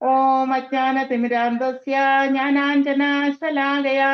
ഓം അജ്ഞാനതിമിരാന്തസ്യ ജ്ഞാനാഞ്ജനശലാകയാ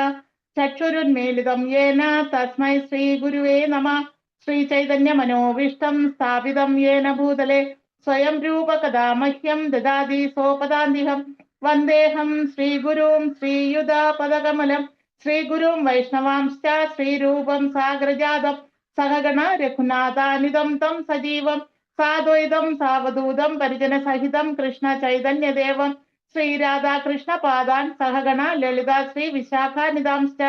ചക്ഷുരുന്മീലിതം യേന തസ്മൈ ശ്രീഗുരുവേ നമഃ. ശ്രീചൈതന്യമനോവിഷ്ടം സ്ഥാപിതം യേന ഭൂതലെ സ്വയം രൂപകഥാ മഹ്യം ദദാതി സോപദാന്തിഹം. വന്ദേഹം ശ്രീഗുരും ശ്രീയുതാപദകമലം ശ്രീഗുരും വൈഷ്ണവാംശ്ച ശ്രീരൂപം സാഗ്രജാതം സഹഗണ രഘുനാഥാനിതം തം സജീവം സാദ്വൈതം സാവധൂതം പരിജനസഹിതം കൃഷ്ണ ചൈതന്യദേവം ശ്രീരാധാകൃഷ്ണ പാദാൻ സഹഗണ ലളിത ശ്രീ വിശാഖാനിതാംശ്ച.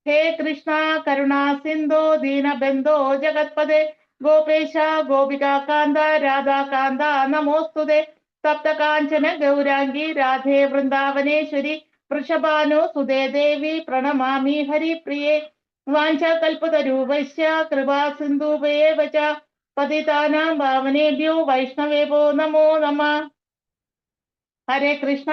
ഹേ കൃഷ്ണ കരുണാ സിന്ധോ ദീനബന്ധോ ജഗത്പദേ ഗോപേശ ഗോപികാന്ത രാധാകാന്ത നമോസ്തുതേ. തപ്തകാഞ്ചന ഗൗരാംഗി രാധേ വൃന്ദാവനേശ്വരി വൃഷഭാനു സുതേ ദേവി പ്രണമാമി ഹരിപ്രിയേ. വാഞ്ചകൽപതരൂപസ്യ കൃപാ സിന്ധുഭയേവ ച പതിതാനാം പാവനേഭ്യോ വൈഷ്ണവേഭോ നമോ നമഃ. ഹരേ കൃഷ്ണ.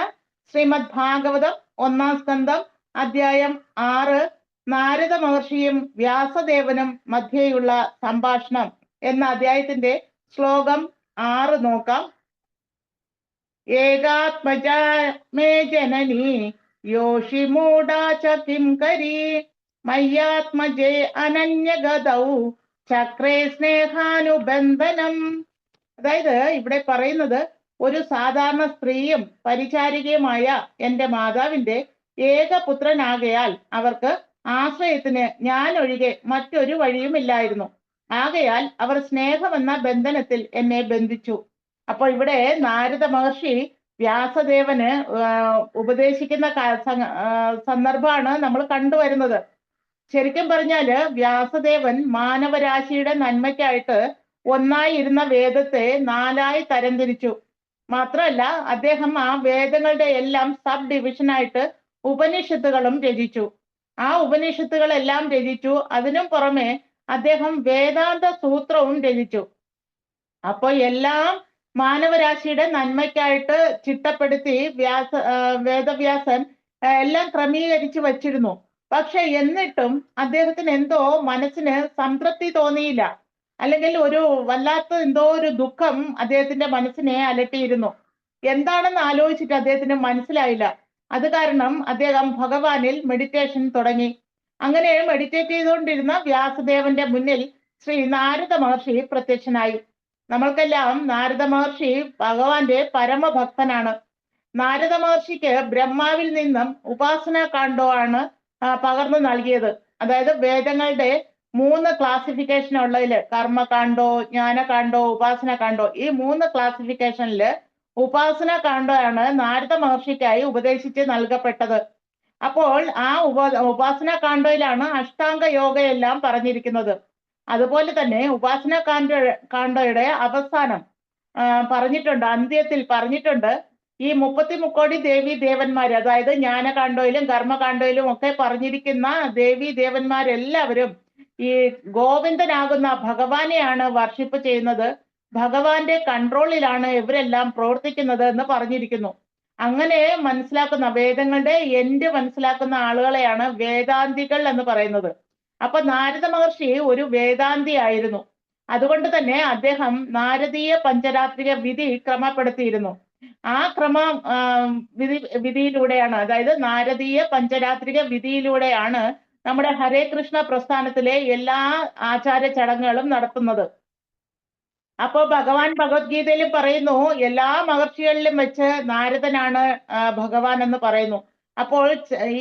ശ്രീമദ് ഭാഗവതം 1-ാം സ്കന്ധം അധ്യായം 6 നാരദ മഹർഷിയും വ്യാസദേവനും മധ്യേയുള്ള സംഭാഷണം എന്ന അധ്യായത്തിന്റെ ശ്ലോകം 6 നോക്കാം. ഏകാത്മജ മേ ജനനി യോഷി മൂഢാ ച കിം കരി മയ്യാത്മജേ അനന്യഗതൗ ചക്രേ സ്നേഹാനുബന്ധനം. അതായത് ഇവിടെ പറയുന്നത് ഒരു സാധാരണ സ്ത്രീയും പരിചാരികയുമായ എന്റെ മാതാവിന്റെ ഏകപുത്രനാകയാൽ അവർക്ക് ആശ്രയത്തിന് ഞാൻ ഒഴികെ മറ്റൊരു വഴിയുമില്ലായിരുന്നു. ആകയാൽ അവർ സ്നേഹമെന്ന ബന്ധനത്തിൽ എന്നെ ബന്ധിച്ചു. അപ്പോൾ ഇവിടെ നാരദ മഹർഷി വ്യാസദേവന് ഉപദേശിക്കുന്ന സന്ദർഭമാണ് നമ്മൾ കണ്ടുവരുന്നത്. ശരിക്കും പറഞ്ഞാല് വ്യാസദേവൻ മാനവരാശിയുടെ നന്മയ്ക്കായിട്ട് ഒന്നായി ഇരുന്ന വേദത്തെ 4ആയി തരംതിരിച്ചു. മാത്രമല്ല അദ്ദേഹം ആ വേദങ്ങളുടെ എല്ലാം സബ് ഡിവിഷനായിട്ട് ഉപനിഷത്തുകളും രചിച്ചു. ആ ഉപനിഷത്തുകളെല്ലാം രചിച്ചു. അതിനും പുറമെ അദ്ദേഹം വേദാന്ത സൂത്രവും രചിച്ചു. അപ്പോൾ എല്ലാം മാനവരാശിയുടെ നന്മയ്ക്കായിട്ട് ചിട്ടപ്പെടുത്തി വേദവ്യാസൻ എല്ലാം ക്രമീകരിച്ചു വച്ചിരുന്നു. പക്ഷെ എന്നിട്ടും അദ്ദേഹത്തിന് എന്തോ മനസ്സിന് സംതൃപ്തി തോന്നിയില്ല. അല്ലെങ്കിൽ ഒരു വല്ലാത്ത എന്തോ ഒരു ദുഃഖം അദ്ദേഹത്തിന്റെ മനസ്സിനെ അലട്ടിയിരുന്നു. എന്താണെന്ന് ആലോചിച്ചിട്ട് അദ്ദേഹത്തിന് മനസ്സിലായില്ല. അത് കാരണം അദ്ദേഹം ഭഗവാനിൽ മെഡിറ്റേഷൻ തുടങ്ങി. അങ്ങനെ മെഡിറ്റേറ്റ് ചെയ്തുകൊണ്ടിരുന്ന വ്യാസദേവന്റെ മുന്നിൽ ശ്രീ നാരദ മഹർഷി പ്രത്യക്ഷനായി. നമ്മൾക്കെല്ലാം നാരദ മഹർഷി ഭഗവാന്റെ പരമഭക്തനാണ്. നാരദ മഹർഷിക്ക് ബ്രഹ്മാവിൽ നിന്നും ഉപാസന കാണ്ഡോ ആണ് പകർന്നു നൽകിയത്. അതായത് വേദങ്ങളുടെ 3 ക്ലാസിഫിക്കേഷൻ ഉള്ളതില് കർമ്മകാണ്ഡോ, ജ്ഞാനകാണ്ഡോ, ഉപാസന കാണ്ഡോ, ഈ 3 ക്ലാസിഫിക്കേഷനില് ഉപാസന കാണ്ഡോ ആണ് നാരദ മഹർഷിക്കായി ഉപദേശിച്ച് നൽകപ്പെട്ടത്. അപ്പോൾ ആ ഉപാസന കാണ്ഡോയിലാണ് അഷ്ടാംഗ യോഗയെല്ലാം പറഞ്ഞിരിക്കുന്നത്. അതുപോലെ തന്നെ ഉപാസന കാണ്ഡോയുടെ അവസാനം പറഞ്ഞിട്ടുണ്ട്, അന്ത്യത്തിൽ പറഞ്ഞിട്ടുണ്ട്, ഈ 33 ദേവി ദേവന്മാര്, അതായത് ജ്ഞാനകാണ്ഡോയിലും കർമ്മകാണ്ഡോയിലും ഒക്കെ പറഞ്ഞിരിക്കുന്ന ദേവി ദേവന്മാരെല്ലാവരും ഈ ഗോവിന്ദനാകുന്ന ഭഗവാനെയാണ് വർഷിപ്പ് ചെയ്യുന്നത്. ഭഗവാന്റെ കൺട്രോളിലാണ് ഇവരെല്ലാം പ്രവർത്തിക്കുന്നത് എന്ന് പറഞ്ഞിരിക്കുന്നു. അങ്ങനെ മനസ്സിലാക്കുന്ന, വേദങ്ങളുടെ എൻഡ് മനസ്സിലാക്കുന്ന ആളുകളെയാണ് വേദാന്തികൾ എന്ന് പറയുന്നത്. അപ്പൊ നാരദ മഹർഷി ഒരു വേദാന്തി ആയിരുന്നു. അതുകൊണ്ട് തന്നെ അദ്ദേഹം നാരദീയ പഞ്ചരാത്രിക വിധി ക്രമപ്പെടുത്തിയിരുന്നു. ആ വിധിയിലൂടെയാണ്, അതായത് നാരദീയ പഞ്ചരാത്രിക വിധിയിലൂടെയാണ് നമ്മുടെ ഹരേ കൃഷ്ണ പ്രസ്ഥാനത്തിലെ എല്ലാ ആചാര ചടങ്ങുകളും നടത്തുന്നത്. അപ്പോ ഭഗവാൻ ഭഗവത്ഗീതയിൽ പറയുന്നു, എല്ലാ മഹർഷികളിലും വെച്ച് നാരദനാണ് ഭഗവാൻ എന്ന് പറയുന്നു. അപ്പോൾ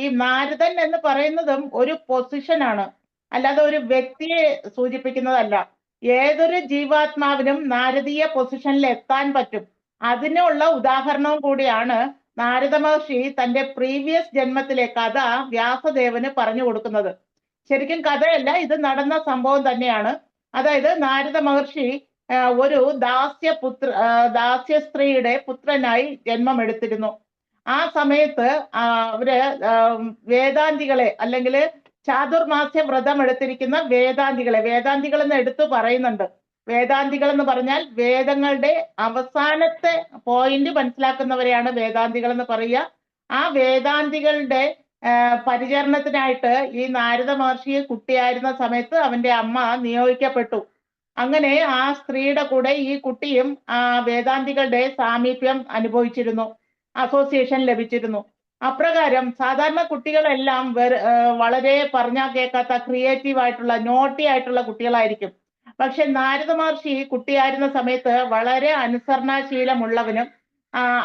ഈ നാരദൻ എന്ന് പറയുന്നതും ഒരു പൊസിഷനാണ്, അല്ലാതെ ഒരു വ്യക്തിയെ സൂചിപ്പിക്കുന്നതല്ല. ഏതൊരു ജീവാത്മാവിനും നാരദീയ പൊസിഷനിൽ എത്താൻ പറ്റും. അതിനുള്ള ഉദാഹരണവും കൂടിയാണ് നാരദ മഹർഷി തന്റെ പ്രീവിയസ് ജന്മത്തിലെ കഥ വ്യാസദേവന് പറഞ്ഞു കൊടുക്കുന്നത്. ശരിക്കും കഥയല്ല, ഇത് നടന്ന സംഭവം തന്നെയാണ്. അതായത് നാരദ മഹർഷി ഒരു ദാസ്യ സ്ത്രീയുടെ പുത്രനായി ജന്മമെടുത്തിരുന്നു. ആ സമയത്ത് അവര് വേദാന്തികളെ, അല്ലെങ്കിൽ ചാതുർമാസ്യ വ്രതം എടുത്തിരിക്കുന്ന വേദാന്തികൾ എന്ന് എടുത്തു പറയുന്നുണ്ട്. വേദാന്തികൾ എന്ന് പറഞ്ഞാൽ വേദങ്ങളുടെ അവസാനത്തെ പോയിന്റ് മനസ്സിലാക്കുന്നവരെയാണ് വേദാന്തികൾ എന്ന് പറയുക. ആ വേദാന്തികളുടെ പരിചരണത്തിനായിട്ട് ഈ നാരദ മഹർഷി കുട്ടിയായിരുന്ന സമയത്ത് അവന്റെ അമ്മ നിയോഗിക്കപ്പെട്ടു. അങ്ങനെ ആ സ്ത്രീയുടെ കൂടെ ഈ കുട്ടിയും വേദാന്തികളുടെ സാമീപ്യം അനുഭവിച്ചിരുന്നു, അസോസിയേഷൻ ലഭിച്ചിരുന്നു. അപ്രകാരം സാധാരണ കുട്ടികളെല്ലാം വളരെ പറഞ്ഞാൽ കേൾക്കാത്ത ക്രിയേറ്റീവ് ആയിട്ടുള്ള നോട്ടി ആയിട്ടുള്ള കുട്ടികളായിരിക്കും. പക്ഷെ നാരദ മഹർഷി കുട്ടിയായിരുന്ന സമയത്ത് വളരെ അനുസരണാശീലമുള്ളവനും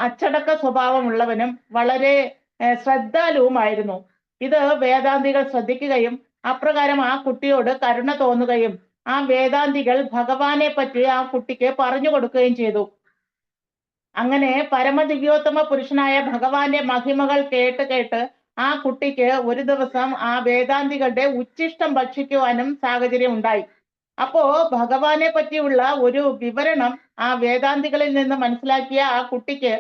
അച്ചടക്ക സ്വഭാവമുള്ളവനും വളരെ ശ്രദ്ധാലുവുമായിരുന്നു. ഇത് വേദാന്തികൾ ശ്രദ്ധിക്കുകയും അപ്രകാരം ആ കുട്ടിയോട് കരുണ തോന്നുകയും ആ വേദാന്തികൾ ഭഗവാനെ പറ്റി ആ കുട്ടിക്ക് പറഞ്ഞു കൊടുക്കുകയും ചെയ്തു. അങ്ങനെ പരമദിവ്യോത്തമ പുരുഷനായ ഭഗവാന്റെ മഹിമകൾ കേട്ട് കേട്ട് ആ കുട്ടിക്ക് ഒരു ദിവസം ആ വേദാന്തികളുടെ ഉച്ഛിഷ്ടം ഭക്ഷിക്കുവാനും സാഹചര്യം ഉണ്ടായി. അപ്പോ ഭഗവാനെ പറ്റിയുള്ള ഒരു വിവരണം ആ വേദാന്തികളിൽ നിന്ന് മനസ്സിലാക്കിയ ആ കുട്ടിക്ക്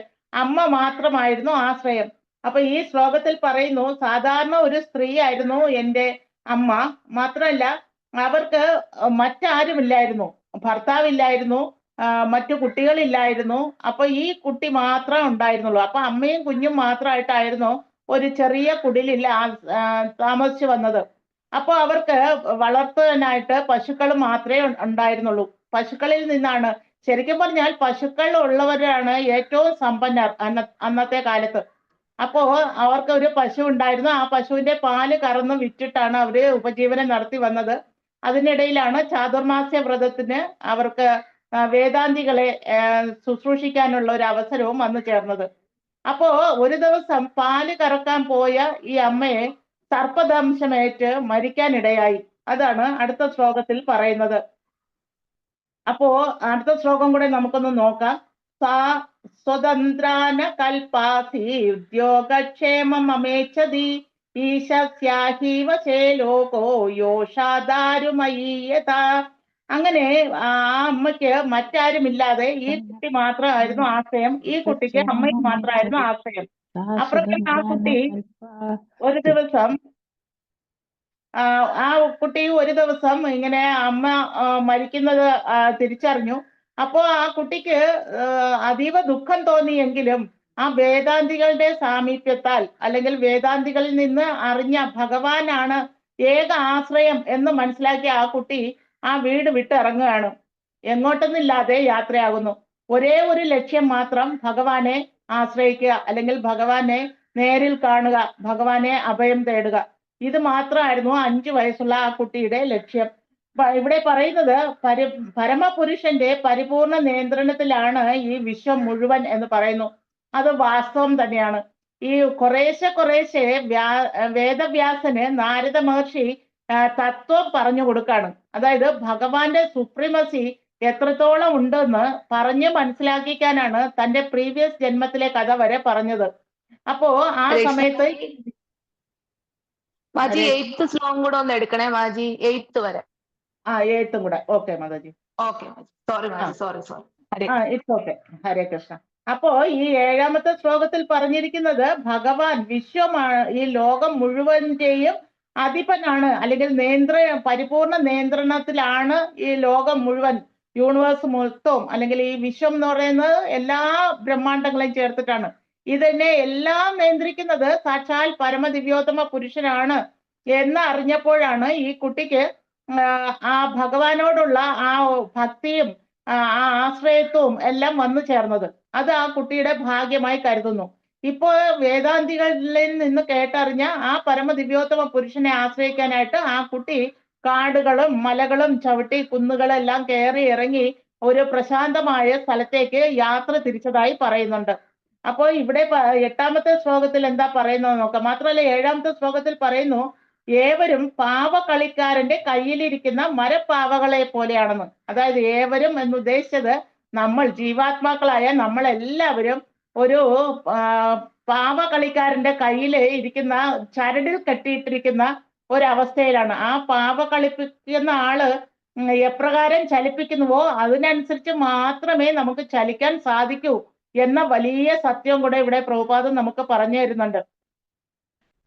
അമ്മ മാത്രമായിരുന്നു ആശ്രയം. അപ്പൊ ഈ ശ്ലോകത്തിൽ പറയുന്നു, സാധാരണ ഒരു സ്ത്രീ ആയിരുന്നു എൻ്റെ അമ്മ. മാത്രമല്ല അവർക്ക് മറ്റാരുമില്ലായിരുന്നു, ഭർത്താവില്ലായിരുന്നു, മറ്റു കുട്ടികളില്ലായിരുന്നു. അപ്പൊ ഈ കുട്ടി മാത്രമേ ഉണ്ടായിരുന്നുള്ളൂ. അപ്പൊ അമ്മയും കുഞ്ഞും മാത്രമായിട്ടായിരുന്നു ഒരു ചെറിയ കുടിലിൽ താമസിച്ചു വന്നത്. അപ്പോൾ അവർക്ക് വളർത്താനായിട്ട് പശുക്കൾ മാത്രമേ ഉണ്ടായിരുന്നുള്ളൂ. പശുക്കളിൽ നിന്നാണ്, ശരിക്കും പറഞ്ഞാൽ പശുക്കൾ ഉള്ളവരാണ് ഏറ്റവും സമ്പന്നർ അന്നത്തെ കാലത്ത്. അപ്പോ അവർക്ക് ഒരു പശു ഉണ്ടായിരുന്നു. ആ പശുവിന്റെ പാല് കറന്ന് വിറ്റിട്ടാണ് അവര് ഉപജീവനം നടത്തി വന്നത്. അതിനിടയിലാണ് ചാതുർമാസ്യ വ്രതത്തിന് അവർക്ക് വേദാന്തികളെ ശുശ്രൂഷിക്കാനുള്ള ഒരു അവസരവും വന്നു ചേർന്നത്. അപ്പോ ഒരു ദിവസം പാല് കറക്കാൻ പോയ ഈ അമ്മയെ സർപ്പദംശമേറ്റ് മരിക്കാനിടയായി. അതാണ് അടുത്ത ശ്ലോകത്തിൽ പറയുന്നത്. അപ്പോ അടുത്ത ശ്ലോകം കൂടെ നമുക്കൊന്ന് നോക്കാം. സാ സ്വതന്ത്രാന കൽപ്പാസി ഉദ്യോഗക്ഷേമം അമേച്ഛതി ഈശസ്യാഹീവ ചേലോകോ യോഷാദാരുമയീയത. അങ്ങനെ ആ അമ്മയ്ക്ക് മറ്റാരുമില്ലാതെ ഈ കുട്ടി മാത്രമായിരുന്നു ആശ്രയം. ഈ കുട്ടിക്ക് അമ്മയ്ക്ക് മാത്രമായിരുന്നു ആശ്രയം. അപ്പുറത്തേക്ക് ആ കുട്ടി ഒരു ദിവസം ആ കുട്ടി ഒരു ദിവസം ഇങ്ങനെ അമ്മ മരിക്കുന്നത് തിരിച്ചറിഞ്ഞു. അപ്പോ ആ കുട്ടിക്ക് അതീവ ദുഃഖം തോന്നിയെങ്കിലും ആ വേദാന്തികളുടെ സാമീപ്യത്താൽ അല്ലെങ്കിൽ വേദാന്തികളിൽ നിന്ന് അറിഞ്ഞ ഭഗവാനാണ് ഏക ആശ്രയം എന്ന് മനസ്സിലാക്കിയ ആ കുട്ടി ആ വീട് വിട്ടിറങ്ങുകയാണ്. എങ്ങോട്ടൊന്നില്ലാതെ യാത്രയാകുന്നു. ഒരേ ഒരു ലക്ഷ്യം മാത്രം, ഭഗവാനെ ആശ്രയിക്കുക അല്ലെങ്കിൽ ഭഗവാനെ നേരിൽ കാണുക, ഭഗവാനെ അഭയം തേടുക. ഇത് മാത്രമായിരുന്നു 5 വയസ്സുള്ള ആ കുട്ടിയുടെ ലക്ഷ്യം. ഇവിടെ പറയുന്നത് പരമപുരുഷന്റെ പരിപൂർണ നിയന്ത്രണത്തിലാണ് ഈ വിശ്വം മുഴുവൻ എന്ന് പറയുന്നു. അത് വാസ്തവം തന്നെയാണ്. ഈ കുറേശ്ശെ വേദവ്യാസന് നാരദ മഹർഷി തത്വം പറഞ്ഞു കൊടുക്കാണ്. അതായത് ഭഗവാന്റെ സുപ്രീമസി എത്രത്തോളം ഉണ്ടെന്ന് പറഞ്ഞ് മനസ്സിലാക്കിക്കാനാണ് തന്റെ പ്രീവിയസ് ജന്മത്തിലെ കഥ വരെ പറഞ്ഞത്. അപ്പോ ആ സമയത്ത് മാജി 8th ശ്ലോകം കൂടെ ഒന്ന് എടുക്കണേ മാജി, 8th വരെ. 8th കൂടെ. ഓക്കെ മാതാജി. ഓക്കെ സോറി മാജി, sorry. It's okay. Hare Krishna. അപ്പോ ഈ 7ാമത്തെ ശ്ലോകത്തിൽ പറഞ്ഞിരിക്കുന്നത് ഭഗവാൻ വിശ്വമാണ്, ഈ ലോകം മുഴുവന്റെയും അധിപനാണ് അല്ലെങ്കിൽ പരിപൂർണ നിയന്ത്രണത്തിലാണ് ഈ ലോകം മുഴുവൻ, യൂണിവേഴ്സ് മൊത്തവും അല്ലെങ്കിൽ ഈ വിശ്വം എന്ന് പറയുന്നത് എല്ലാ ബ്രഹ്മാണ്ടങ്ങളെയും ചേർത്തിട്ടാണ്. ഇതിനെ എല്ലാം നിയന്ത്രിക്കുന്നത് സാക്ഷാൽ പരമദിവ്യോത്തമ പുരുഷനാണ് എന്ന് അറിഞ്ഞപ്പോഴാണ് ഈ കുട്ടിക്ക് ആ ഭഗവാനോടുള്ള ആ ഭക്തിയും ആ ആശ്രയത്വവും എല്ലാം വന്നു ചേർന്നത്. അത് ആ കുട്ടിയുടെ ഭാഗ്യമായി കരുതുന്നു. ഇപ്പോ വേദാന്തികളിൽ നിന്ന് കേട്ടറിഞ്ഞ ആ പരമദിവ്യോത്തമ പുരുഷനെ ആശ്രയിക്കാനായിട്ട് ആ കുട്ടി കാടുകളും മലകളും ചവിട്ടി കുന്നുകളെല്ലാം കയറി ഇറങ്ങി ഒരു പ്രശാന്തമായ സ്ഥലത്തേക്ക് യാത്ര തിരിച്ചതായി പറയുന്നുണ്ട്. അപ്പോൾ ഇവിടെ 8ാമത്തെ ശ്ലോകത്തിൽ എന്താ പറയുന്നത് നോക്കാം. മാത്രമല്ല 7ാമത്തെ ശ്ലോകത്തിൽ പറയുന്നു, ഏവരും പാവകളിക്കാരന്റെ കയ്യിലിരിക്കുന്ന മരപ്പാവകളെ പോലെയാണെന്ന്. അതായത് ഏവരും എന്നുദ്ദേശിച്ചത് നമ്മൾ ജീവാത്മാക്കളായ നമ്മളെല്ലാവരും ഒരു പാവകളിക്കാരന്റെ കയ്യിൽ ഇരിക്കുന്ന, ചരടിൽ കെട്ടിയിട്ടിരിക്കുന്ന ഒരവസ്ഥയിലാണ്. ആ പാവ കളിപ്പിക്കുന്ന ആള് എപ്രകാരം ചലിപ്പിക്കുന്നുവോ അതിനനുസരിച്ച് മാത്രമേ നമുക്ക് ചലിക്കാൻ സാധിക്കൂ എന്ന വലിയ സത്യം കൂടെ ഇവിടെ പ്രഭുപാദം നമുക്ക് പറഞ്ഞു തരുന്നുണ്ട്.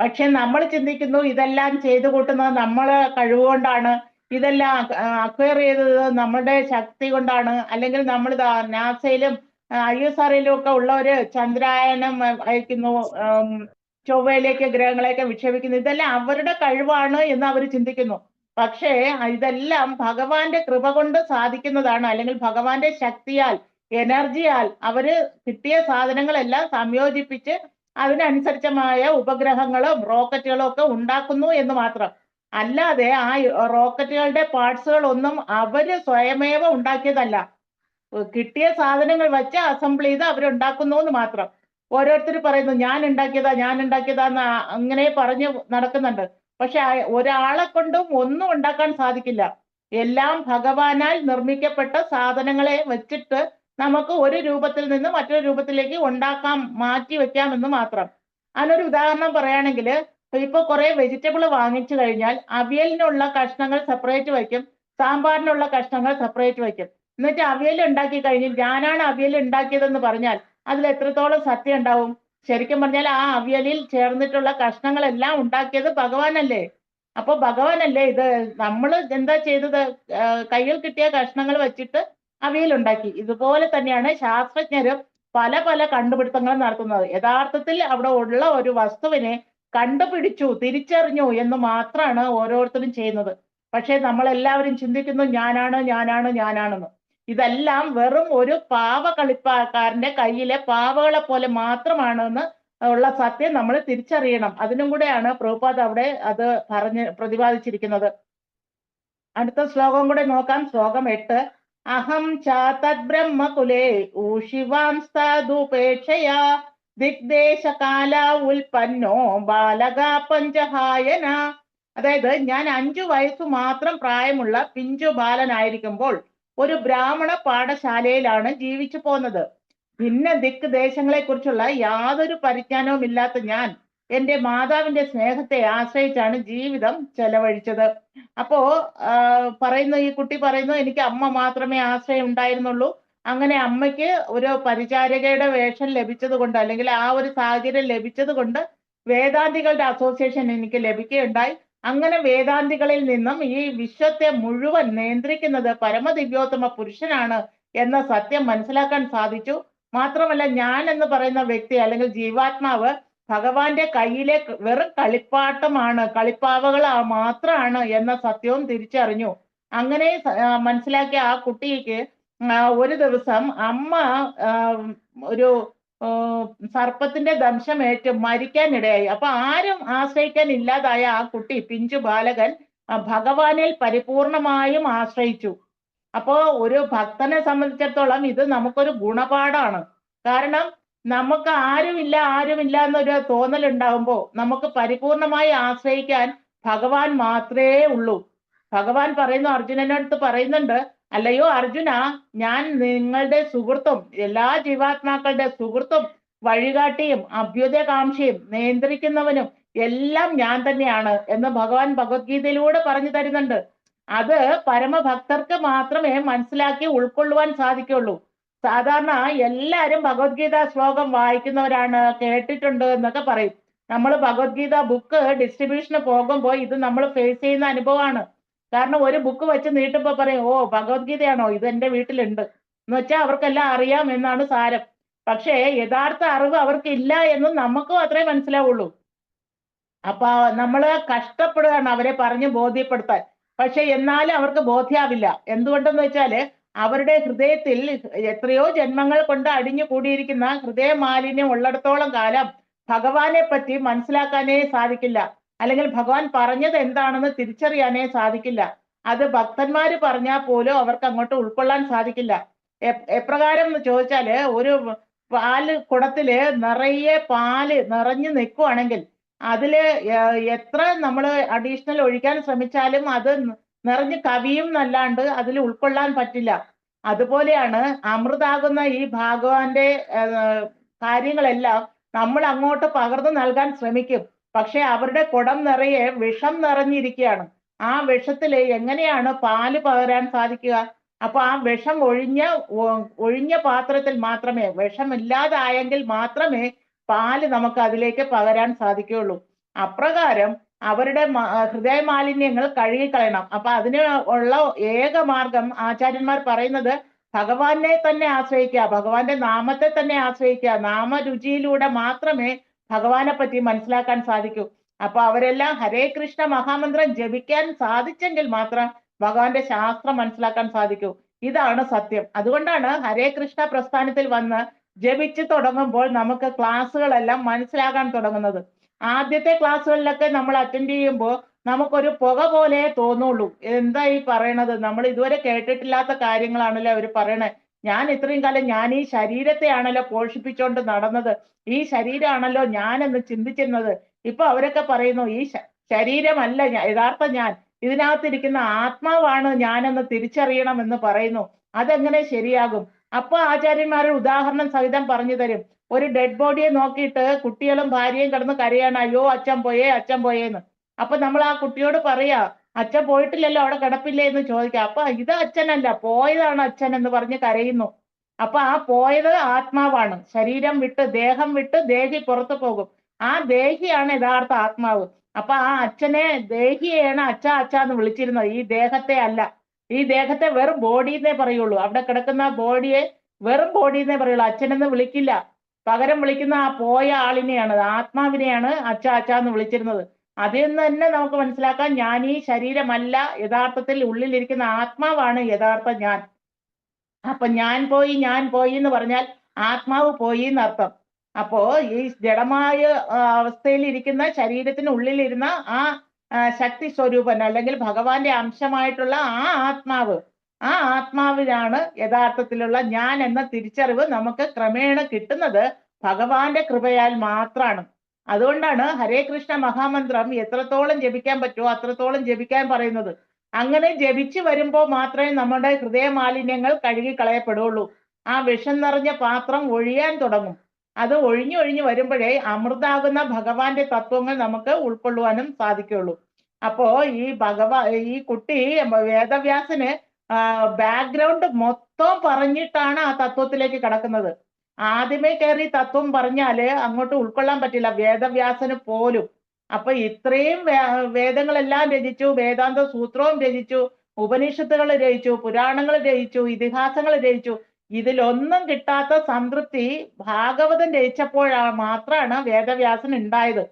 പക്ഷെ നമ്മൾ ചിന്തിക്കുന്നു ഇതെല്ലാം ചെയ്തു കൂട്ടുന്നത് നമ്മളെ കഴിവുകൊണ്ടാണ്, ഇതെല്ലാം അക്വയർ ചെയ്തത് നമ്മുടെ ശക്തി കൊണ്ടാണ്, അല്ലെങ്കിൽ നമ്മൾ നാസയിലും ISROയിലും ഒക്കെ ഉള്ളവര് ചന്ദ്രായനം അയക്കുന്നു, ചൊവ്വയിലേക്ക് ഗ്രഹങ്ങളെയൊക്കെ വിക്ഷേപിക്കുന്നു, ഇതെല്ലാം അവരുടെ കഴിവാണ് എന്ന് അവർ ചിന്തിക്കുന്നു. പക്ഷേ ഇതെല്ലാം ഭഗവാന്റെ കൃപ കൊണ്ട് സാധിക്കുന്നതാണ്, അല്ലെങ്കിൽ ഭഗവാന്റെ ശക്തിയാൽ, എനർജിയാൽ അവര് കിട്ടിയ സാധനങ്ങളെല്ലാം സംയോജിപ്പിച്ച് അതിനനുസരിച്ചമായ ഉപഗ്രഹങ്ങളും റോക്കറ്റുകളും ഒക്കെ ഉണ്ടാക്കുന്നു എന്ന് മാത്രം. അല്ലാതെ ആ റോക്കറ്റുകളുടെ പാർട്സുകൾ ഒന്നും അവര് സ്വയമേവ ഉണ്ടാക്കിയതല്ല. കിട്ടിയ സാധനങ്ങൾ വെച്ച് അസംബിൾ ചെയ്ത് അവരുണ്ടാക്കുന്നു എന്ന് മാത്രം. ഓരോരുത്തർ പറയുന്നു ഞാൻ ഉണ്ടാക്കിയതാന്ന് അങ്ങനെ പറഞ്ഞു നടക്കുന്നുണ്ട്. പക്ഷെ ഒരാളെ കൊണ്ടും ഒന്നും ഉണ്ടാക്കാൻ സാധിക്കില്ല. എല്ലാം ഭഗവാനാൽ നിർമ്മിക്കപ്പെട്ട സാധനങ്ങളെ വെച്ചിട്ട് നമുക്ക് ഒരു രൂപത്തിൽ നിന്ന് മറ്റൊരു രൂപത്തിലേക്ക് ഉണ്ടാക്കാം, മാറ്റി വെക്കാം എന്ന് മാത്രം. അതിനൊരു ഉദാഹരണം പറയുകയാണെങ്കിൽ, ഇപ്പൊ കുറെ വെജിറ്റബിൾ വാങ്ങിച്ചു കഴിഞ്ഞാൽ അവിയലിനുള്ള കഷ്ണങ്ങൾ സെപ്പറേറ്റ് വയ്ക്കും, സാമ്പാറിനുള്ള കഷ്ണങ്ങൾ സെപ്പറേറ്റ് വയ്ക്കും. എന്നിട്ട് അവിയൽ ഉണ്ടാക്കി കഴിഞ്ഞ് ഞാനാണ് അവിയൽ ഉണ്ടാക്കിയതെന്ന് പറഞ്ഞാൽ അതിൽ എത്രത്തോളം സത്യം ഉണ്ടാവും? ശരിക്കും പറഞ്ഞാൽ ആ അവിയലിൽ ചേർന്നിട്ടുള്ള കഷ്ണങ്ങളെല്ലാം ഉണ്ടാക്കിയത് ഭഗവാനല്ലേ. അപ്പൊ ഭഗവാനല്ലേ ഇത്. നമ്മൾ എന്താ ചെയ്തത്? കയ്യിൽ കിട്ടിയ കഷ്ണങ്ങൾ വെച്ചിട്ട് അവിയൽ ഉണ്ടാക്കി. ഇതുപോലെ തന്നെയാണ് ശാസ്ത്രജ്ഞരും പല പല കണ്ടുപിടുത്തങ്ങളും നടത്തുന്നത്. യഥാർത്ഥത്തിൽ അവിടെ ഉള്ള ഒരു വസ്തുവിനെ കണ്ടുപിടിച്ചു, തിരിച്ചറിഞ്ഞു എന്ന് മാത്രമാണ് ഓരോരുത്തരും ചെയ്യുന്നത്. പക്ഷെ നമ്മളെല്ലാവരും ചിന്തിക്കുന്നു ഞാനാണെന്ന്. ഇതെല്ലാം വെറും ഒരു പാവ കളിപ്പാക്കാരന്റെ കയ്യിലെ പാവകളെ പോലെ മാത്രമാണെന്ന് ഉള്ള സത്യം നമ്മൾ തിരിച്ചറിയണം. അതിനും കൂടെയാണ് പ്രഭുപാദ് അവിടെ അത് പ്രതിപാദിച്ചിരിക്കുന്നത്. അടുത്ത ശ്ലോകം കൂടെ നോക്കാം. ശ്ലോകം 8. അഹം ചാതദ് ബ്രഹ്മകുലേ ഊഷിവാംസ്തദുപേക്ഷയാ ദിഗ്ദേശകാല ഉൽപ്പന്നോ ബാലക പഞ്ചഹായന. അതായത് ഞാൻ 5 വയസ്സ് മാത്രം പ്രായമുള്ള പിഞ്ചു ബാലനായിരിക്കുമ്പോൾ ഒരു ബ്രാഹ്മണ പാഠശാലയിലാണ് ജീവിച്ചു പോന്നത്. ഭിന്ന ദിക്ക് ദേശങ്ങളെ കുറിച്ചുള്ള യാതൊരു പരിജ്ഞാനവും ഇല്ലാത്ത ഞാൻ എന്റെ മാതാവിന്റെ സ്നേഹത്തെ ആശ്രയിച്ചാണ് ജീവിതം ചെലവഴിച്ചത്. അപ്പോ ഈ കുട്ടി പറയുന്നു, എനിക്ക് അമ്മ മാത്രമേ ആശ്രയം ഉണ്ടായിരുന്നുള്ളൂ. അങ്ങനെ അമ്മയ്ക്ക് ഒരു പരിചാരകയുടെ വേഷം ലഭിച്ചത് കൊണ്ട്, അല്ലെങ്കിൽ ആ ഒരു സാഹചര്യം ലഭിച്ചത് കൊണ്ട് വേദാന്തികളുടെ അസോസിയേഷൻ എനിക്ക് ലഭിക്കുകയുണ്ടായി. അങ്ങനെ വേദാന്തികളിൽ നിന്നും ഈ വിശ്വത്തെ മുഴുവൻ നിയന്ത്രിക്കുന്നത് പരമദിവ്യോത്തമ പുരുഷനാണ് എന്ന സത്യം മനസ്സിലാക്കാൻ സാധിച്ചു. മാത്രമല്ല ഞാൻ എന്ന് പറയുന്ന വ്യക്തി അല്ലെങ്കിൽ ജീവാത്മാവ് ഭഗവാന്റെ കയ്യിലെ വെറും കളിപ്പാട്ടമാണ്, കളിപ്പാവകൾ മാത്രമാണ് എന്ന സത്യവും തിരിച്ചറിഞ്ഞു. അങ്ങനെ മനസ്സിലാക്കിയ ആ കുട്ടിക്ക് ഒരു ദിവസം അമ്മ ഒരു സർപ്പത്തിന്റെ ദംശമേറ്റ് മരിക്കാനിടയായി. അപ്പൊ ആരും ആശ്രയിക്കാൻ ഇല്ലാതായ ആ കുട്ടി, പിഞ്ചു ബാലകൻ, ഭഗവാനിൽ പരിപൂർണമായും ആശ്രയിച്ചു. അപ്പോ ഒരു ഭക്തനെ സംബന്ധിച്ചിടത്തോളം ഇത് നമുക്കൊരു ഗുണപാഠമാണ്. കാരണം നമുക്ക് ആരുമില്ല എന്നൊരു തോന്നലുണ്ടാവുമ്പോൾ നമുക്ക് പരിപൂർണമായി ആശ്രയിക്കാൻ ഭഗവാൻ മാത്രമേ ഉള്ളൂ. ഭഗവാൻ പറയുന്നു, അർജുനനടുത്ത് പറയുന്നുണ്ട്, അല്ലയോ അർജുന, ഞാൻ നിങ്ങളുടെ സുഹൃത്തും എല്ലാ ജീവാത്മാക്കളുടെ സുഹൃത്തും വഴികാട്ടിയും അഭ്യുദയകാംക്ഷയും നിയന്ത്രിക്കുന്നവനും എല്ലാം ഞാൻ തന്നെയാണ് എന്ന് ഭഗവാൻ ഭഗവത്ഗീതയിലൂടെ പറഞ്ഞു തരുന്നുണ്ട്. അത് പരമഭക്തർക്ക് മാത്രമേ മനസ്സിലാക്കി ഉൾക്കൊള്ളുവാൻ സാധിക്കുള്ളൂ. സാധാരണ എല്ലാവരും ഭഗവത്ഗീത ശ്ലോകം വായിക്കുന്നവരാണ്, കേട്ടിട്ടുണ്ട് എന്നൊക്കെ പറയും. നമ്മൾ ഭഗവത്ഗീത ബുക്ക് ഡിസ്ട്രിബ്യൂഷന് പോകുമ്പോൾ ഇത് നമ്മൾ ഫേസ് ചെയ്യുന്ന അനുഭവമാണ്. കാരണം ഒരു ബുക്ക് വെച്ച് നീട്ടുമ്പോൾ പറയും, ഓ ഭഗവത്ഗീതയാണോ, ഇത് എൻ്റെ വീട്ടിലുണ്ട് എന്ന് വെച്ചാൽ അവർക്കെല്ലാം അറിയാം എന്നാണ് സാരം. പക്ഷേ യഥാർത്ഥ അറിവ് അവർക്ക് ഇല്ല എന്നും നമുക്കും അത്രേ മനസ്സിലാവുള്ളൂ. അപ്പൊ നമ്മള് കഷ്ടപ്പെടുകയാണ് അവരെ പറഞ്ഞ് ബോധ്യപ്പെടുത്താൻ. പക്ഷെ എന്നാലും അവർക്ക് ബോധ്യാവില്ല. എന്തുകൊണ്ടെന്ന് വെച്ചാല് അവരുടെ ഹൃദയത്തിൽ എത്രയോ ജന്മങ്ങൾ കൊണ്ട് അടിഞ്ഞു കൂടിയിരിക്കുന്ന ഹൃദയ മാലിന്യം ഉള്ളിടത്തോളം കാലം ഭഗവാനെ പറ്റി മനസ്സിലാക്കാനേ സാധിക്കില്ല, അല്ലെങ്കിൽ ഭഗവാൻ പറഞ്ഞത് എന്താണെന്ന് തിരിച്ചറിയാനേ സാധിക്കില്ല. അത് ഭക്തന്മാര് പറഞ്ഞാൽ പോലും അവർക്ക് അങ്ങോട്ട് ഉൾക്കൊള്ളാൻ സാധിക്കില്ല. എപ്രകാരം എന്ന് ചോദിച്ചാല്, ഒരു പാല് കുടത്തില് നിറയെ പാല് നിറഞ്ഞു നിൽക്കുവാണെങ്കിൽ അതില് എത്ര നമ്മൾ അഡീഷണൽ ഒഴിക്കാൻ ശ്രമിച്ചാലും അത് നിറഞ്ഞ് കവിയും എന്നല്ലാണ്ട് അതിൽ ഉൾക്കൊള്ളാൻ പറ്റില്ല. അതുപോലെയാണ് അമൃതാകുന്ന ഈ ഭഗവാന്റെ കാര്യങ്ങളെല്ലാം നമ്മൾ അങ്ങോട്ട് പകർന്നു നൽകാൻ ശ്രമിക്കും. പക്ഷെ അവരുടെ കുടം നിറയെ വിഷം നിറഞ്ഞിരിക്കുകയാണ്. ആ വിഷത്തില് എങ്ങനെയാണ് പാല് പകരാൻ സാധിക്കുക? അപ്പൊ ആ വിഷം ഒഴിഞ്ഞ പാത്രത്തിൽ മാത്രമേ, വിഷമില്ലാതായെങ്കിൽ മാത്രമേ പാല് നമുക്ക് അതിലേക്ക് പകരാൻ സാധിക്കുകയുള്ളൂ. അപ്രകാരം അവരുടെ ഹൃദയ മാലിന്യങ്ങൾ കഴുകിക്കളയണം. അപ്പൊ അതിന് ഉള്ള ഏക മാർഗം ആചാര്യന്മാർ പറയുന്നത് ഭഗവാനെ തന്നെ ആശ്രയിക്കുക, ഭഗവാന്റെ നാമത്തെ തന്നെ ആശ്രയിക്കുക. നാമരുചിയിലൂടെ മാത്രമേ ഭഗവാനെ പറ്റി മനസ്സിലാക്കാൻ സാധിക്കൂ. അപ്പൊ അവരെല്ലാം ഹരേ കൃഷ്ണ മഹാമന്ത്രം ജപിക്കാൻ സാധിച്ചെങ്കിൽ മാത്രം ഭഗവാന്റെ ശാസ്ത്രം മനസ്സിലാക്കാൻ സാധിക്കൂ. ഇതാണ് സത്യം. അതുകൊണ്ടാണ് ഹരേ കൃഷ്ണ പ്രസ്ഥാനത്തിൽ വന്ന് ജപിച്ചു തുടങ്ങുമ്പോൾ നമുക്ക് ക്ലാസ്സുകളെല്ലാം മനസ്സിലാകാൻ തുടങ്ങുന്നത്. ആദ്യത്തെ ക്ലാസ്സുകളിലൊക്കെ നമ്മൾ അറ്റൻഡ് ചെയ്യുമ്പോൾ നമുക്കൊരു പുക പോലെ തോന്നുള്ളൂ. എന്താ ഈ പറയണത്, നമ്മൾ ഇതുവരെ കേട്ടിട്ടില്ലാത്ത കാര്യങ്ങളാണല്ലോ അവർ പറയണേ. ഞാൻ ഇത്രയും കാലം ഞാൻ ഈ ശരീരത്തെയാണല്ലോ പോഷിപ്പിച്ചുകൊണ്ട് നടന്നത്, ഈ ശരീരമാണല്ലോ ഞാനെന്ന് ചിന്തിച്ചിരുന്നത്. ഇപ്പൊ അവരൊക്കെ പറയുന്നു ഈ ശരീരമല്ല യഥാർത്ഥ ഞാൻ, ഇതിനകത്തിരിക്കുന്ന ആത്മാവാണ് ഞാനെന്ന് തിരിച്ചറിയണം എന്ന് പറയുന്നു. അതെങ്ങനെ ശരിയാകും? അപ്പൊ ആചാര്യന്മാർ ഉദാഹരണം സഹിതം പറഞ്ഞു തരും. ഒരു ഡെഡ് ബോഡിയെ നോക്കിയിട്ട് കുട്ടികളും ഭാര്യയും കിടന്ന് കരയാണ്, അയ്യോ അച്ഛൻ പോയേ അച്ഛൻ പോയേന്ന്. അപ്പൊ നമ്മൾ ആ കുട്ടിയോട് പറയാ, അച്ഛൻ പോയിട്ടില്ലല്ലോ, അവിടെ കിടപ്പില്ലേ എന്ന് ചോദിക്കാം. അപ്പൊ ഇത് അച്ഛനല്ല, പോയതാണ് അച്ഛൻ എന്ന് പറഞ്ഞ് കരയുന്നു. അപ്പൊ ആ പോയത് ആത്മാവാണ്. ശരീരം വിട്ട് ദേഹം വിട്ട് ദേഹി പുറത്തു പോകും. ആ ദേഹിയാണ് യഥാർത്ഥ ആത്മാവ്. അപ്പൊ ആ അച്ഛനെ, ദേഹിയെയാണ് അച്ഛ അച്ഛ എന്ന് വിളിച്ചിരുന്നത്, ഈ ദേഹത്തെ അല്ല. ഈ ദേഹത്തെ വെറും ബോഡിന്നേ പറയുള്ളൂ. അവിടെ കിടക്കുന്ന ബോഡിയെ വെറും ബോഡിന്നേ പറയുള്ളൂ, അച്ഛനെന്ന് വിളിക്കില്ല. പകരം വിളിക്കുന്ന ആ പോയ ആളിനെയാണ്, ആത്മാവിനെയാണ് അച്ഛ അച്ഛ എന്ന് വിളിച്ചിരുന്നത്. അതിൽ നിന്ന് തന്നെ നമുക്ക് മനസ്സിലാക്കാം, ഞാൻ ഈ ശരീരമല്ല, യഥാർത്ഥത്തിൽ ഉള്ളിലിരിക്കുന്ന ആത്മാവാണ് യഥാർത്ഥ ഞാൻ. അപ്പൊ ഞാൻ പോയി എന്ന് പറഞ്ഞാൽ ആത്മാവ് പോയി എന്നർത്ഥം. അപ്പോ ഈ ജഡമായ അവസ്ഥയിൽ ഇരിക്കുന്ന ശരീരത്തിനുള്ളിലിരുന്ന ആ ശക്തി സ്വരൂപൻ അല്ലെങ്കിൽ ഭഗവാന്റെ അംശമായിട്ടുള്ള ആ ആത്മാവിനാണ് യഥാർത്ഥത്തിലുള്ള ഞാൻ എന്ന തിരിച്ചറിവ് നമുക്ക് ക്രമേണ കിട്ടുന്നത് ഭഗവാന്റെ കൃപയാൽ മാത്രമാണ്. അതുകൊണ്ടാണ് ഹരേ കൃഷ്ണ മഹാമന്ത്രം എത്രത്തോളം ജപിക്കാൻ പറ്റുമോ അത്രത്തോളം ജപിക്കാൻ പറയുന്നത്. അങ്ങനെ ജപിച്ചു വരുമ്പോൾ മാത്രമേ നമ്മുടെ ഹൃദയ മാലിന്യങ്ങൾ കഴുകി കളയപ്പെടുള്ളൂ. ആ വിഷം നിറഞ്ഞ പാത്രം ഒഴിയാൻ തുടങ്ങും. അത് ഒഴിഞ്ഞു വരുമ്പോഴേ അമൃതാകുന്ന ഭഗവാന്റെ തത്വങ്ങൾ നമുക്ക് ഉൾക്കൊള്ളുവാനും സാധിക്കുള്ളൂ. അപ്പോ ഈ കുട്ടി വേദവ്യാസന് ബാക്ക്ഗ്രൗണ്ട് മൊത്തം പറഞ്ഞിട്ടാണ് ആ തത്വത്തിലേക്ക് കടക്കുന്നത്. ആദ്യമേ കയറി തത്വം പറഞ്ഞാല് അങ്ങോട്ട് ഉൾക്കൊള്ളാൻ പറ്റില്ല വേദവ്യാസന് പോലും. അപ്പൊ ഇത്രയും വേദങ്ങളെല്ലാം രചിച്ചു, വേദാന്ത സൂത്രവും രചിച്ചു, ഉപനിഷത്തുകൾ രചിച്ചു, പുരാണങ്ങൾ രചിച്ചു, ഇതിഹാസങ്ങൾ രചിച്ചു. ഇതിലൊന്നും കിട്ടാത്ത സംതൃപ്തി ഭാഗവതം മാത്രമാണ് വേദവ്യാസൻ ഉണ്ടായത്.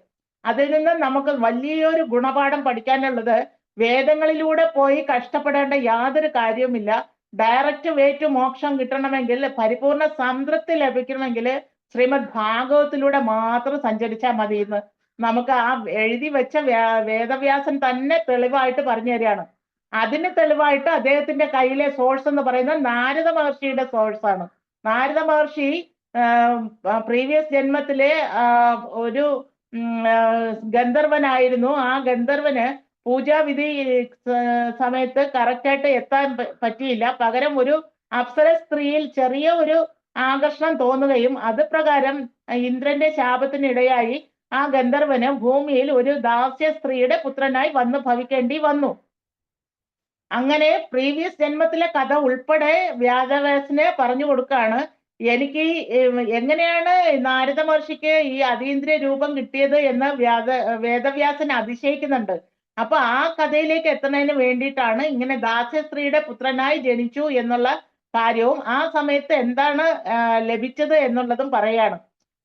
അതിൽ നിന്ന് നമുക്ക് വലിയൊരു ഗുണപാഠം പഠിക്കാനുള്ളത്, വേദങ്ങളിലൂടെ പോയി കഷ്ടപ്പെടേണ്ട യാതൊരു കാര്യവുമില്ല. ഡയറക്റ്റ് വേ ടു മോക്ഷം കിട്ടണമെങ്കിൽ, പരിപൂർണ സംതൃപ്തി ലഭിക്കണമെങ്കിൽ ശ്രീമദ് ഭാഗവത്തിലൂടെ മാത്രം സഞ്ചരിച്ചാൽ മതി എന്ന് നമുക്ക് ആ എഴുതി വെച്ച വേദവ്യാസൻ തന്നെ തെളിവായിട്ട് പറഞ്ഞു തരികയാണ്. അതിന് തെളിവായിട്ട് അദ്ദേഹത്തിന്റെ കയ്യിലെ സോഴ്സ് എന്ന് പറയുന്നത് നാരദ മഹർഷിയുടെ സോഴ്സ് ആണ്. നാരദ മഹർഷി പ്രീവിയസ് ജന്മത്തിലെ ഒരു ഗന്ധർവനായിരുന്നു. ആ ഗന്ധർവന് പൂജാവിധി സമയത്ത് കറക്റ്റായിട്ട് എത്താൻ പറ്റിയില്ല. പകരം ഒരു അപ്സര സ്ത്രീയിൽ ചെറിയ ഒരു ആകർഷണം തോന്നുകയും അത് പ്രകാരം ഇന്ദ്രന്റെ ശാപത്തിനിടയായി ആ ഗന്ധർവന് ഭൂമിയിൽ ഒരു ദാസ്യ സ്ത്രീയുടെ പുത്രനായി വന്ന് ഭവിക്കേണ്ടി വന്നു. അങ്ങനെ പ്രീവിയസ് ജന്മത്തിലെ കഥ ഉൾപ്പെടെ വ്യാസവ്യാസന് പറഞ്ഞു കൊടുക്കുകയാണ്. എനിക്ക് എങ്ങനെയാണ് നാരദ മഹർഷിക്ക് ഈ അതീന്ദ്രിയ രൂപം കിട്ടിയത് എന്ന് വേദവ്യാസൻ അതിശയിക്കുന്നുണ്ട്. അപ്പൊ ആ കഥയിലേക്ക് എത്തുന്നതിന് വേണ്ടിയിട്ടാണ് ഇങ്ങനെ ദാസ്യ സ്ത്രീയുടെ പുത്രനായി ജനിച്ചു എന്നുള്ള കാര്യവും ആ സമയത്ത് എന്താണ് ലഭിച്ചത് എന്നുള്ളതും പറയാണ്.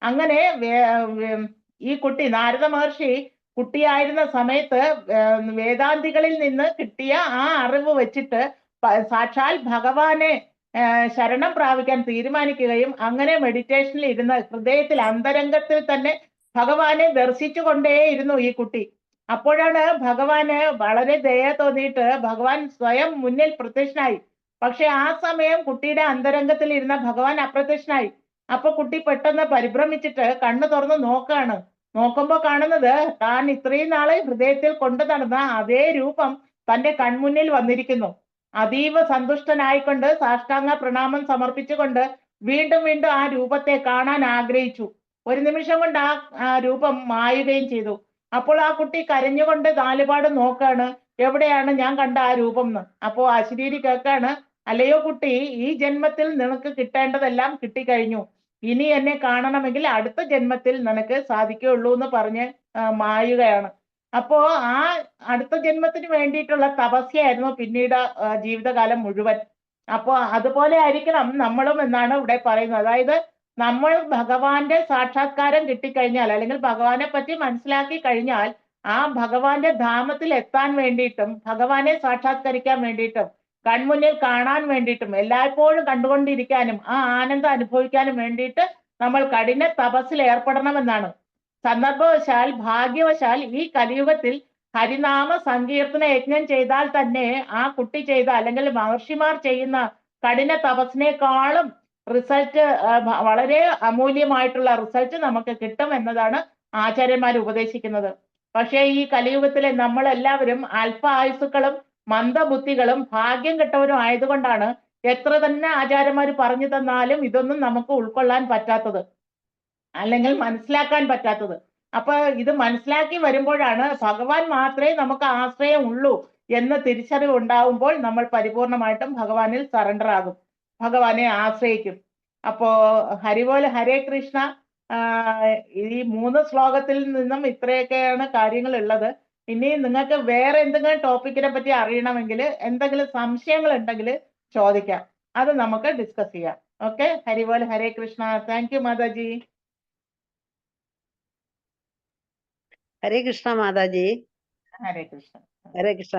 അങ്ങനെ ഈ കുട്ടി നാരദ മഹർഷി കുട്ടിയായിരുന്ന സമയത്ത് വേദാന്തികളിൽ നിന്ന് കിട്ടിയ ആ അറിവ് വെച്ചിട്ട് സാക്ഷാൽ ഭഗവാനെ ശരണം പ്രാപിക്കാൻ തീരുമാനിക്കുകയും അങ്ങനെ മെഡിറ്റേഷനിൽ ഇരുന്ന് ഹൃദയത്തിൽ അന്തരംഗത്തിൽ തന്നെ ഭഗവാനെ ദർശിച്ചു കൊണ്ടേയിരുന്നു ഈ കുട്ടി. അപ്പോഴാണ് ഭഗവാന് വളരെ ദയ തോന്നിയിട്ട് ഭഗവാൻ സ്വയം മുന്നിൽ പ്രത്യക്ഷനായി. പക്ഷെ ആ സമയം കുട്ടിയുടെ അന്തരംഗത്തിൽ ഇരുന്ന ഭഗവാൻ അപ്രത്യക്ഷനായി. അപ്പൊ കുട്ടി പെട്ടെന്ന് പരിഭ്രമിച്ചിട്ട് കണ്ണു തുറന്ന് നോക്കുമ്പോ കാണുന്നത് താൻ ഇത്രയും നാളെ ഹൃദയത്തിൽ കൊണ്ടു നടന്ന അതേ രൂപം തന്റെ കൺമുന്നിൽ വന്നിരിക്കുന്നു. അതീവ സന്തുഷ്ടനായിക്കൊണ്ട് സാഷ്ടാംഗ പ്രണാമം സമർപ്പിച്ചുകൊണ്ട് വീണ്ടും വീണ്ടും ആ രൂപത്തെ കാണാൻ ആഗ്രഹിച്ചു. ഒരു നിമിഷം കൊണ്ട് ആ രൂപം മായുകയും ചെയ്തു. അപ്പോൾ ആ കുട്ടി കരഞ്ഞുകൊണ്ട് നാലുപാട് നോക്കാണ്, എവിടെയാണ് ഞാൻ കണ്ട ആ രൂപം എന്ന്. അപ്പോ അശരീരി കേൾക്കാണ്, അല്ലയോ കുട്ടി, ഈ ജന്മത്തിൽ നിനക്ക് കിട്ടേണ്ടതെല്ലാം കിട്ടിക്കഴിഞ്ഞു. ഇനി എന്നെ കാണണമെങ്കിൽ അടുത്ത ജന്മത്തിൽ നിനക്ക് സാധിക്കുകയുള്ളൂ എന്ന് പറഞ്ഞ് മായുകയാണ്. അപ്പോ ആ അടുത്ത ജന്മത്തിന് വേണ്ടിയിട്ടുള്ള തപസ്യായിരുന്നു പിന്നീട് ജീവിതകാലം മുഴുവൻ. അപ്പോ അതുപോലെ ആയിരിക്കണം നമ്മളും എന്നാണ് ഇവിടെ പറയുന്നത്. അതായത് നമ്മൾ ഭഗവാന്റെ സാക്ഷാത്കാരം കിട്ടിക്കഴിഞ്ഞാൽ അല്ലെങ്കിൽ ഭഗവാനെ പറ്റി മനസ്സിലാക്കി കഴിഞ്ഞാൽ ആ ഭഗവാന്റെ ധാമത്തിൽ എത്താൻ വേണ്ടിയിട്ടും ഭഗവാനെ സാക്ഷാത്കരിക്കാൻ വേണ്ടിയിട്ടും കൺമുന്നിൽ കാണാൻ വേണ്ടിയിട്ടും എല്ലായ്പ്പോഴും കണ്ടുകൊണ്ടിരിക്കാനും ആ ആനന്ദം അനുഭവിക്കാനും വേണ്ടിയിട്ട് നമ്മൾ കഠിന തപസ്സിൽ ഏർപ്പെടണമെന്നാണ്. സന്ദർഭവശാൽ ഭാഗ്യവശാൽ ഈ കലിയുഗത്തിൽ ഹരിനാമ സങ്കീർത്തന യജ്ഞം ചെയ്താൽ തന്നെ ആ കുട്ടി ചെയ്ത അല്ലെങ്കിൽ മഹർഷിമാർ ചെയ്യുന്ന കഠിന തപസ്സിനേക്കാളും റിസൾട്ട് വളരെ അമൂല്യമായിട്ടുള്ള റിസൾട്ട് നമുക്ക് കിട്ടും എന്നതാണ് ആചാര്യന്മാർ ഉപദേശിക്കുന്നത്. പക്ഷേ ഈ കലിയുഗത്തിലെ നമ്മളെല്ലാവരും അല്പ ആയുസ്സുക്കളും മന്ദബുദ്ധികളും ഭാഗ്യം കെട്ടവരും ആയതുകൊണ്ടാണ് എത്ര തന്നെ ആചാര്യന്മാർ പറഞ്ഞു തന്നാലും ഇതൊന്നും നമുക്ക് ഉൾക്കൊള്ളാൻ പറ്റാത്തത്, അല്ലെങ്കിൽ മനസ്സിലാക്കാൻ പറ്റാത്തത്. അപ്പൊ ഇത് മനസ്സിലാക്കി വരുമ്പോഴാണ് ഭഗവാൻ മാത്രമേ നമുക്ക് ആശ്രയം ഉള്ളൂ എന്ന് തിരിച്ചറിവ് ഉണ്ടാവുമ്പോൾ നമ്മൾ പരിപൂർണമായിട്ടും ഭഗവാനിൽ സറണ്ടർ ആകും, ഭഗവാനെ ആശ്രയിക്കും. അപ്പോ ഹരിപോലെ ഹരേ കൃഷ്ണ. ഈ 3 ശ്ലോകത്തിൽ നിന്നും ഇത്രയൊക്കെയാണ് കാര്യങ്ങൾ ഉള്ളത്. ഇനി നിങ്ങൾക്ക് വേറെ എന്തെങ്കിലും ടോപ്പിക്കിനെ പറ്റി അറിയണമെങ്കിൽ എന്തെങ്കിലും സംശയങ്ങൾ ഉണ്ടെങ്കിൽ ചോദിക്കാം, അത് നമുക്ക് ഡിസ്കസ് ചെയ്യാം. ഓക്കെ, ഹരിപോലെ ഹരേ കൃഷ്ണ. Thank you Mataji. ഹരേ കൃഷ്ണ മാതാജി. ഹരേ കൃഷ്ണ. ഹരേ കൃഷ്ണ.